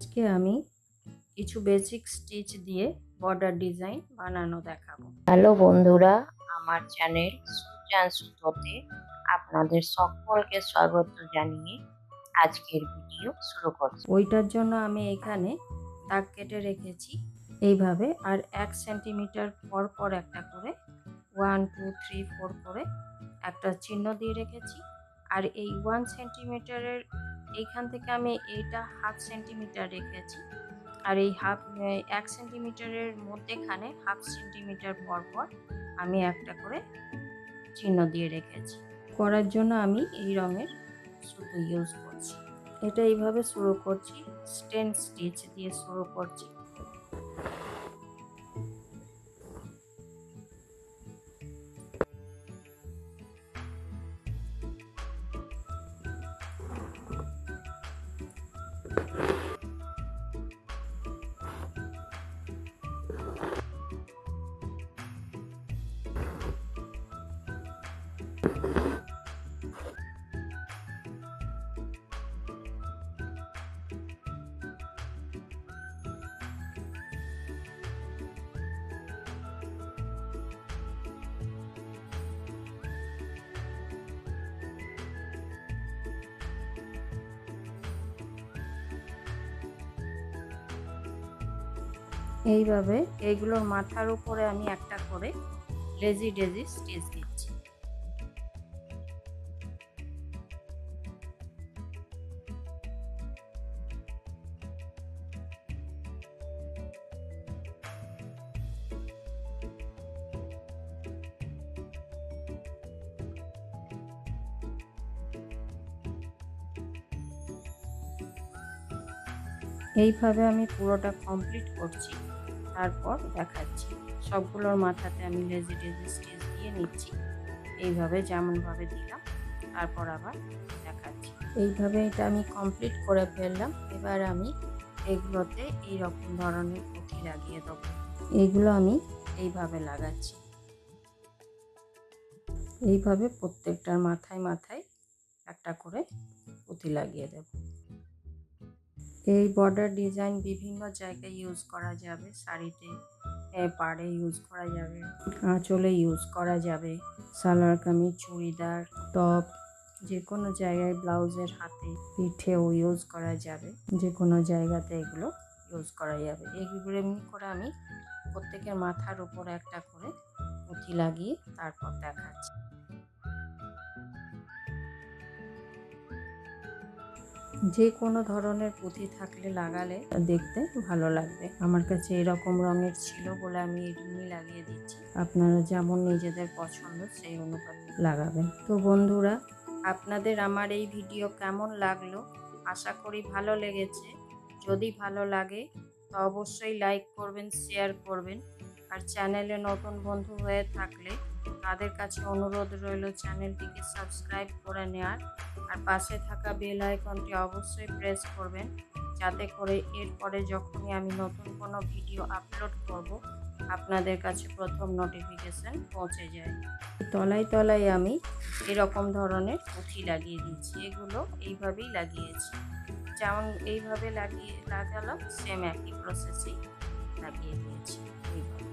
আজকে আমি কিছু বেসিক স্টিচ দিয়ে বর্ডার ডিজাইন বানানো দেখাবো। হ্যালো বন্ধুরা, আমার চ্যানেল সুচ&Sutoতে আপনাদের সকলকে স্বাগত জানিয়ে আজকের ভিডিও শুরু করছি। ওইটার জন্য আমি এখানে দাগ কেটে রেখেছি এইভাবে, আর 1 সেন্টিমিটার পর পর একটা করে 1 2 3 4 করে একটা চিহ্ন দিয়ে রেখেছি। আর এই 1 সেন্টিমিটারের এইখান থেকে আমি এইটা হাফ সেন্টিমিটার রেখেছি, আর এই 1 সেন্টিমিটারের মধ্যেখানে হাফ সেন্টিমিটার পর পর আমি একটা করে চিহ্ন দিয়ে রেখেছি। করার জন্য আমি এই রঙের সুতো ইউজ করছি। এটা এইভাবে শুরু করছি, স্টেন স্টিচ দিয়ে শুরু করছি। এইভাবে এইগুলোর মাথার উপরে আমি একটা করে লেজি ডেজি স্টিচ দিচ্ছি। এইভাবে আমি পুরোটা কমপ্লিট করছি, তারপর দেখাচ্ছি। সবগুলোর মাথাতে আমি লেজি ডেজি স্টিচ দিয়ে নিচ্ছি, এইভাবে যেমনভাবে দিলাম, তারপর আবার দেখাচ্ছি। এইভাবে এটা আমি কমপ্লিট করে ফেললাম। এবার আমি এগুলোতে এইরকম ধরনের পুঁথি লাগিয়ে দেবো। এইগুলো আমি এইভাবে লাগাচ্ছি, এইভাবে প্রত্যেকটার মাথায় মাথায় একটা করে পুঁথি লাগিয়ে দেব। এই বর্ডার ডিজাইন বিভিন্ন জায়গায় ইউজ করা যাবে। শাড়িতে, পাড়ে ইউজ করা যাবে, আঁচলে ইউজ করা যাবে, সালোয়ার কামিজ, চুড়িদার, টপ, যে কোনো জায়গায়, ব্লাউজের হাতে, পিঠেও ইউজ করা যাবে। যে কোনো জায়গাতে এগুলো ইউজ করা যাবে। এইগুলো এমনি করে আমি প্রত্যেকের মাথার উপরে একটা করে পুঁথি লাগিয়ে তারপর দেখাচ্ছি। যে কোনো ধরনের পুঁথি থাকলে লাগালে দেখতে ভালো লাগবে। আমার কাছে এরকম রঙের ছিল বলে আমি এমনি লাগিয়ে দিচ্ছি। আপনারা যেমন নিজেদের পছন্দ সেই অনুপাতে লাগাবেন। তো বন্ধুরা, আপনাদের আমার এই ভিডিও কেমন লাগলো? আশা করি ভালো লেগেছে। যদি ভালো লাগে তো অবশ্যই লাইক করবেন, শেয়ার করবেন। আর চ্যানেলে নতুন বন্ধু হয়ে থাকলে তাদের কাছে অনুরোধ রইল চ্যানেলটিকে সাবস্ক্রাইব করে নেওয়ার। আর পাশে থাকা বেল আইকনটি অবশ্যই প্রেস করবেন, যাতে করে এরপরে যখনই আমি নতুন কোনো ভিডিও আপলোড করব আপনাদের কাছে প্রথম নোটিফিকেশন পৌঁছে যায়। তলায় তলায় আমি এরকম ধরনের পুঁথি লাগিয়ে দিচ্ছি। এগুলো এইভাবেই লাগিয়েছি, যেমন এইভাবে লাগালাম সেম একই প্রসেসেই লাগিয়ে দিয়েছি এইভাবে।